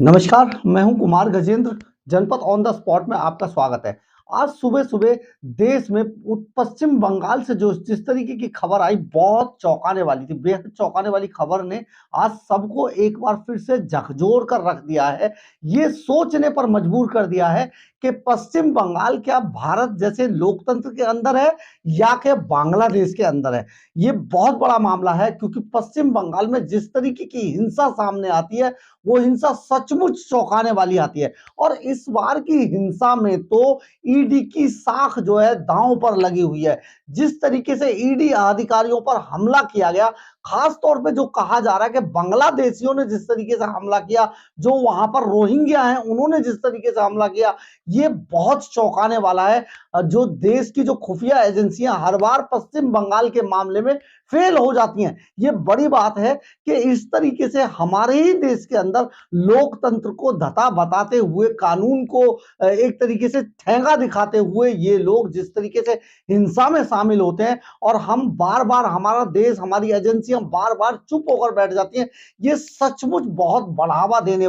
नमस्कार, मैं हूं कुमार गजेंद्र। जनपद ऑन द स्पॉट में आपका स्वागत है। आज सुबह-सुबह देश में पश्चिम बंगाल से जो जिस तरीके की खबर आई, बहुत चौंकाने वाली थी। बेहद चौंकाने वाली खबर ने आज सबको एक बार फिर से झकझोर कर रख दिया है। ये सोचने पर मजबूर कर दिया है कि पश्चिम बंगाल क्या भारत जैसे लोकतंत्र के अंदर है या कि बांग्लादेश के अंदर है। ये बहुत बड़ा मामला है, क्योंकि पश्चिम बंगाल में जिस तरीके की हिंसा सामने आती है, वो हिंसा सचमुच चौंकाने वाली आती है। और इस बार की हिंसा में तो ईडी की साख जो है दांव पर लगी हुई है। जिस तरीके से ईडी अधिकारियों पर हमला किया गया, खास तौर पे जो कहा जा रहा है कि बांग्लादेशियों ने जिस तरीके से हमला किया, जो वहां पर रोहिंग्या हैं उन्होंने जिस तरीके से हमला किया, ये बहुत चौंकाने वाला है। जो देश की जो खुफिया एजेंसियां हर बार पश्चिम बंगाल के मामले में फेल हो जाती हैं, ये बड़ी बात है कि इस तरीके से हमारे ही देश के अंदर लोकतंत्र को धता बताते हुए, कानून को एक तरीके से ठेंगा दिखाते हुए ये लोग जिस तरीके से हिंसा में शामिल होते हैं, और हम बार बार, हमारा देश, हमारी एजेंसियां बार बार चुप होकर बैठ जाती हैं, ये सचमुच बहुत बढ़ावा देने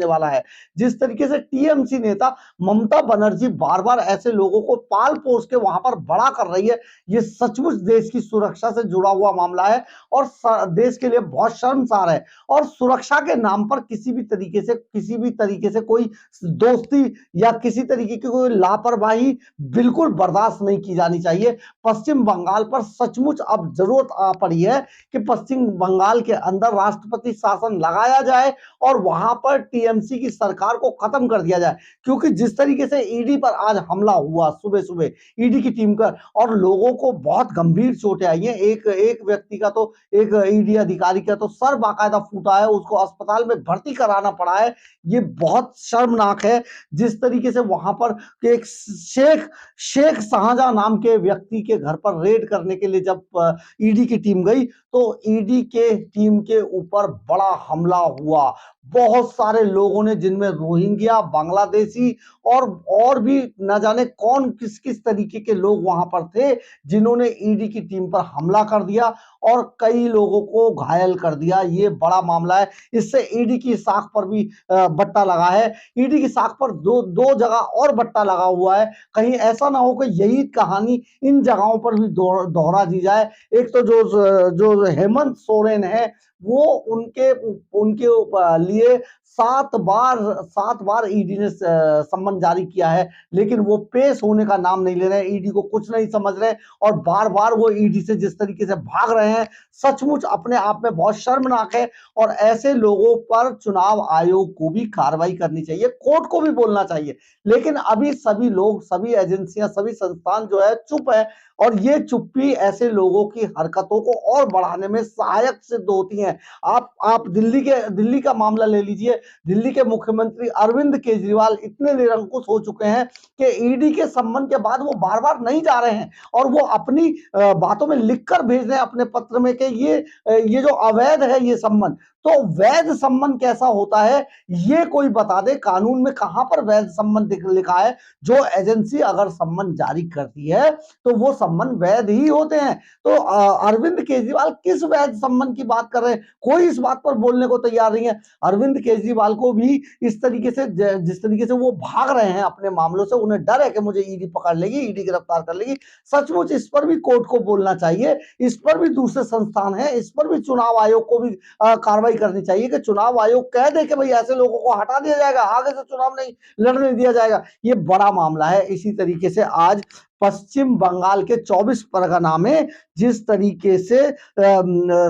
वाला है। जिस तरीके से टीएमसी नेता ममता बनर्जी बार बार ऐसे लोगों को पाल पोस के वहां पर बड़ा कर रही है, ये सचमुच देश की सुरक्षा से जुड़ा हुआ मामला है और देश के लिए बहुत शर्मसार है। और सुरक्षा के नाम पर किसी भी तरीके से कोई दोस्ती या किसी तरीके की कोई लापरवाही बिल्कुल बर्दाश्त नहीं की जानी चाहिए। पश्चिम बंगाल पर सचमुच अब जरूरत आ पड़ी है कि पश्चिम बंगाल के अंदर राष्ट्रपति शासन लगाया जाए और वहां पर टीएमसी की सरकार को खत्म कर दिया जाए। क्योंकि जिस तरीके से ईडी पर आज हमला हुआ सुबह सुबह ईडी की टीम का, और लोगों को बहुत गंभीर चोटें आई हैं। एक एक व्यक्ति का तो, एक ईडी अधिकारी का तो सर बाकायदा फूटा है, उसको अस्पताल में भर्ती कराना पड़ा है। ये बहुत शर्मनाक है। जिस तरीके से वहां पर एक शेख शेख शाहजहां नाम के व्यक्ति के घर पर रेड करने के लिए जब ईडी की टीम गई, तो ईडी के टीम के ऊपर बड़ा हमला हुआ। बहुत सारे लोगों ने, जिनमें रोहिंग्या, बांग्लादेशी और भी न जाने कौन किस किस तरीके के लोग वहां पर थे, जिन्होंने ईडी की टीम पर हमला कर दिया और कई लोगों को घायल कर दिया। ये बड़ा मामला है। इससे ईडी की साख पर भी बट्टा लगा है। ईडी की साख पर दो दो जगह और बट्टा लगा हुआ है। कहीं ऐसा ना हो कि यही कहानी इन जगहों पर भी दोहरा दी जाए। एक तो जो जो हेमंत सोरेन है, वो उनके उनके लिए 7 बार ईडी ने सम्मन जारी किया है, लेकिन वो पेश होने का नाम नहीं ले रहे हैं। ईडी को कुछ नहीं समझ रहे और बार बार वो ईडी से जिस तरीके से भाग रहे हैं, सचमुच अपने आप में बहुत शर्मनाक है। और ऐसे लोगों पर चुनाव आयोग को भी कार्रवाई करनी चाहिए, कोर्ट को भी बोलना चाहिए। लेकिन अभी सभी लोग, सभी एजेंसियां, सभी संस्थान जो है चुप है, और ये चुप्पी ऐसे लोगों की हरकतों को और बढ़ाने में सहायक सिद्ध होती है। आप दिल्ली का मामला ले लीजिए। दिल्ली के मुख्यमंत्री अरविंद केजरीवाल इतने निरंकुश हो चुके हैं कि ईडी के सम्मन के बाद वो बार बार नहीं जा रहे हैं, और वो अपनी बातों में लिखकर भेज रहे हैं अपने पत्र में कि ये जो अवैध है ये सम्मन। तो वैध सम्मन कैसा होता है, ये कोई बता दे। कानून में कहां पर वैध सम्मन लिखा है? जो एजेंसी अगर सम्मन जारी करती है तो वो सम्मन वैध ही होते हैं। तो अरविंद केजरीवाल किस वैध सम्मन की बात कर रहे हैं? कोई इस बात पर बोलने को तैयार नहीं है। अरविंद केजरीवाल को भी इस तरीके से, जिस तरीके से वो भाग रहे हैं अपने मामलों से, उन्हें डर है कि मुझे ईडी पकड़ लेगी, ईडी गिरफ्तार कर लेगी। सचमुच इस पर भी कोर्ट को बोलना चाहिए, इस पर भी दूसरे संस्थान है, इस पर भी चुनाव आयोग को भी कार्रवाई करनी चाहिए कि चुनाव आयोग कह दे कि भाई ऐसे लोगों को हटा दिया जाएगा, आगे से चुनाव नहीं लड़ने दिया जाएगा। ये बड़ा मामला है। इसी तरीके से आज पश्चिम बंगाल के 24 परगना में जिस तरीके से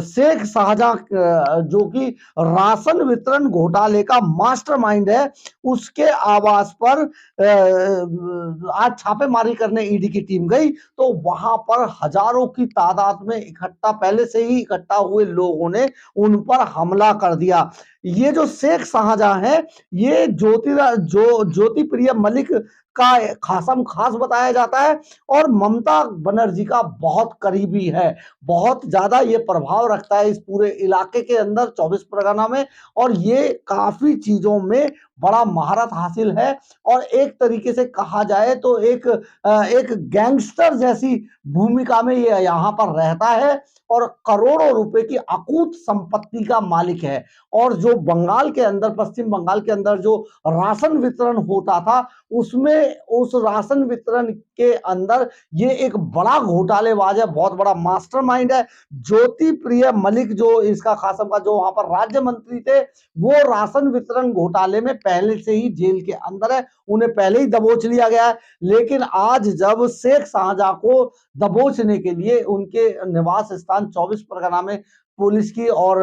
शेख शाहजहां, जो कि राशन वितरण घोटाले का मास्टरमाइंड है, उसके आवास पर आज छापेमारी करने ईडी की टीम गई, तो वहां पर हजारों की तादाद में पहले से ही इकट्ठा हुए लोगों ने उन पर हमला कर दिया। ये जो शेख शाहजहां है, ये ज्योति प्रिय मलिक का खासम खास बताया जाता है, और ममता बनर्जी का बहुत करीबी है। बहुत ज्यादा ये प्रभाव रखता है इस पूरे इलाके के अंदर, 24 परगना में, और ये काफी चीजों में बड़ा महारत हासिल है और एक तरीके से कहा जाए तो एक गैंगस्टर जैसी भूमिका में ये यहाँ पर रहता है और करोड़ों रुपए की अकूत संपत्ति का मालिक है। और जो बंगाल के अंदर, पश्चिम बंगाल के अंदर जो राशन वितरण होता था, उसमें उस राशन वितरण के अंदर ये एक बड़ा घोटालेबाज है, बहुत बड़ा मास्टरमाइंड है। ज्योति प्रिय मलिक जो इसका खासम का जो वहां पर राज्य मंत्री थे, वो राशन वितरण घोटाले में पहले से ही जेल के अंदर है, उन्हें पहले ही दबोच लिया गया है। लेकिन आज जब शेख शाहजहां को दबोचने के लिए उनके निवास स्थान 24 परगना में पुलिस की और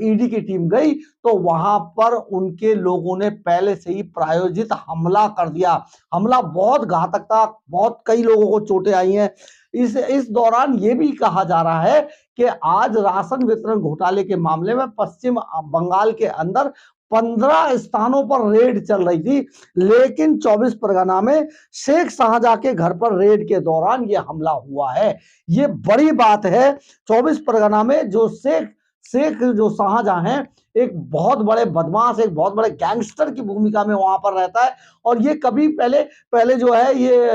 ईडी की टीम गई, तो वहां पर उनके लोगों ने पहले से ही प्रायोजित हमला कर दिया। हमला बहुत घातक था, बहुत कई लोगों को चोटें आई हैं। इस दौरान ये भी कहा जा रहा है कि आज राशन वितरण घोटाले के मामले में पश्चिम बंगाल के अंदर 15 स्थानों पर रेड चल रही थी, लेकिन 24 परगना में शेख शाहजहां के घर पर रेड के दौरान यह हमला हुआ है। ये बड़ी बात है। 24 परगना में जो शेख शेख जो शाहजहां हैं, एक बहुत बड़े बदमाश, एक बहुत बड़े गैंगस्टर की भूमिका में वहां पर रहता है। और ये कभी पहले पहले जो है ये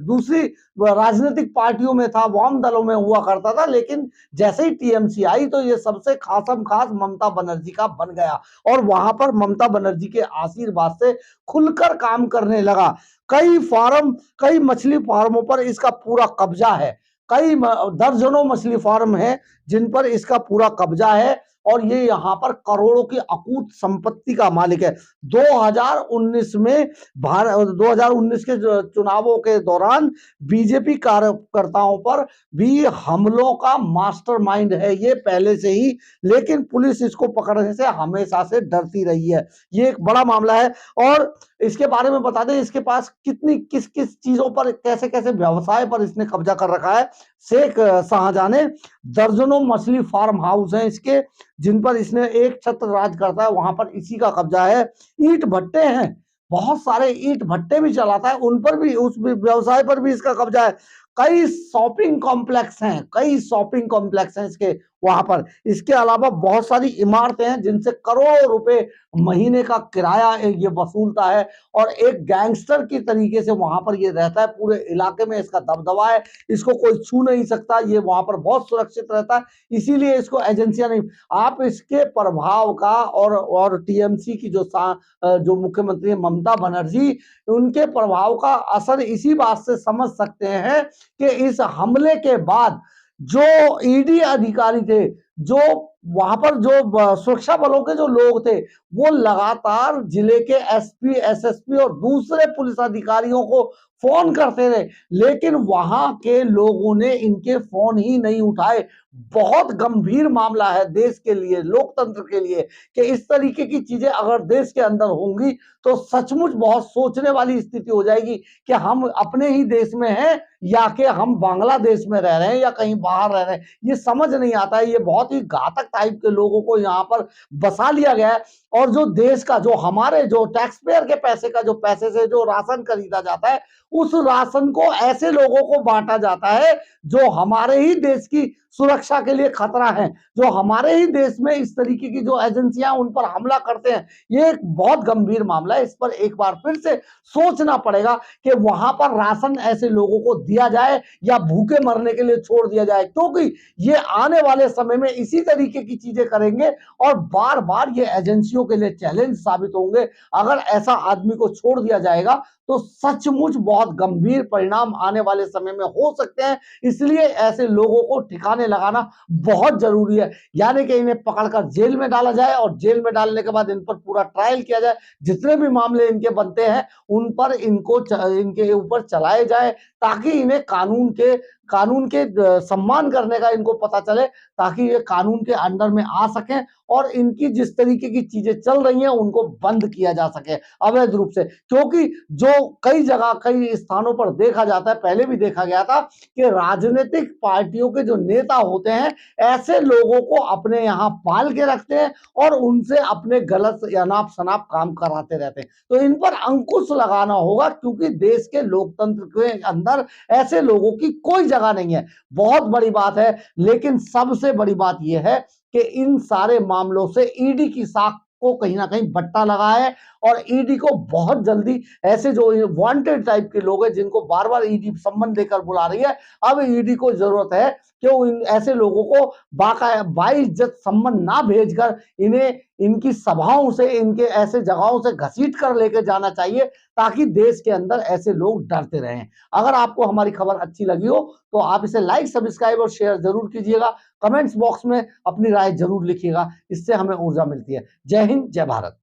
दूसरी राजनीतिक पार्टियों में था, वाम दलों में हुआ करता था, लेकिन जैसे ही टीएमसी आई तो ये सबसे खासम खास ममता बनर्जी का बन गया और वहां पर ममता बनर्जी के आशीर्वाद से खुलकर काम करने लगा। कई मछली फार्मों पर इसका पूरा कब्जा है, कई दर्जनों मछली फार्म हैं जिन पर इसका पूरा कब्जा है और ये यहाँ पर करोड़ों की अकूत संपत्ति का मालिक है। 2019 में 2019 के चुनावों के दौरान बीजेपी कार्यकर्ताओं पर भी हमलों का मास्टरमाइंड है ये पहले से ही, लेकिन पुलिस इसको पकड़ने से हमेशा से डरती रही है। ये एक बड़ा मामला है और इसके बारे में बता दें, इसके पास किस किस चीजों पर, कैसे कैसे व्यवसाय पर इसने कब्जा कर रखा है। शेख शाहजहां ने दर्जनों मछली फार्म हाउस हैं इसके, जिन पर इसने एक छत्र राज करता है, वहां पर इसी का कब्जा है। ईंट भट्टे हैं, बहुत सारे ईंट भट्टे भी चलाता है, उन पर भी, उस व्यवसाय पर भी इसका कब्जा है। कई शॉपिंग कॉम्प्लेक्स हैं इसके वहां पर। इसके अलावा बहुत सारी इमारतें हैं जिनसे करोड़ों रुपए महीने का किराया ये वसूलता है और एक गैंगस्टर की तरीके से वहां पर ये रहता है। पूरे इलाके में इसका दबदबा है, इसको कोई छू नहीं सकता, ये वहां पर बहुत सुरक्षित रहता है, इसीलिए इसको एजेंसियां नहीं। आप इसके प्रभाव का और टीएमसी की जो मुख्यमंत्री है ममता बनर्जी, उनके प्रभाव का असर इसी बात से समझ सकते हैं कि इस हमले के बाद जो ईडी अधिकारी थे, जो वहां पर जो सुरक्षा बलों के जो लोग थे, वो लगातार जिले के एसपी, एसएसपी और दूसरे पुलिस अधिकारियों को फोन करते रहे, लेकिन वहां के लोगों ने इनके फोन ही नहीं उठाए। बहुत गंभीर मामला है देश के लिए, लोकतंत्र के लिए, कि इस तरीके की चीजें अगर देश के अंदर होंगी तो सचमुच बहुत सोचने वाली स्थिति हो जाएगी कि हम अपने ही देश में हैं या कि हम बांग्लादेश में रह रहे हैं या कहीं बाहर रह रहे हैं। ये समझ नहीं आता है। ये बहुत ही घातक टाइप के लोगों को यहाँ पर बसा लिया गया है और जो देश का, जो हमारे जो टैक्स पेयर के पैसे का, जो पैसे से जो राशन खरीदा जाता है, उस राशन को ऐसे लोगों को बांटा जाता है जो हमारे ही देश की सुरक्षा के लिए खतरा है, जो हमारे ही देश में इस तरीके की जो एजेंसियां उन पर हमला करते हैं। ये एक बहुत गंभीर मामला है, इस पर एक बार फिर से सोचना पड़ेगा कि वहां पर राशन ऐसे लोगों को दिया जाए या भूखे मरने के लिए छोड़ दिया जाए, क्योंकि ये आने वाले समय में इसी तरीके की चीजें करेंगे और बार बार ये एजेंसियों के लिए चैलेंज साबित होंगे। अगर ऐसा आदमी को छोड़ दिया जाएगा तो सचमुच बहुत गंभीर परिणाम आने वाले समय में हो सकते हैं। इसलिए ऐसे लोगों को ठिकाने लगाना बहुत जरूरी है, यानी कि इन्हें पकड़कर जेल में डाला जाए और जेल में डालने के बाद इन पर पूरा ट्रायल किया जाए, जितने भी मामले इनके बनते हैं उन पर इनके ऊपर चलाए जाए, ताकि इन्हें कानून के सम्मान करने का इनको पता चले, ताकि ये कानून के अंडर में आ सकें और इनकी जिस तरीके की चीजें चल रही हैं उनको बंद किया जा सके अवैध रूप से। क्योंकि जो कई जगह, कई स्थानों पर देखा जाता है, पहले भी देखा गया था कि राजनीतिक पार्टियों के जो नेता होते हैं ऐसे लोगों को अपने यहाँ पाल के रखते हैं और उनसे अपने गलत अनाप शनाप काम कराते रहते हैं। तो इन पर अंकुश लगाना होगा, क्योंकि देश के लोकतंत्र के अंदर ऐसे लोगों की कोई जगह नहीं है। बहुत बड़ी बात है, लेकिन सबसे बड़ी बात यह है कि इन सारे मामलों से ईडी की साख को कहीं ना कहीं बट्टा लगा है और ईडी को बहुत जल्दी ऐसे जो वांटेड टाइप के लोग हैं जिनको बार बार ईडी सम्मन देकर बुला रही है, अब ईडी को जरूरत है कि वो इन ऐसे लोगों को बाइज्जत सम्मन ना भेजकर इन्हें इनकी सभाओं से, इनके ऐसे जगहों से घसीट कर लेकर जाना चाहिए ताकि देश के अंदर ऐसे लोग डरते रहें। अगर आपको हमारी खबर अच्छी लगी हो तो आप इसे लाइक, सब्सक्राइब और शेयर जरूर कीजिएगा। कमेंट्स बॉक्स में अपनी राय जरूर लिखिएगा, इससे हमें ऊर्जा मिलती है। जय हिंद, जय भारत।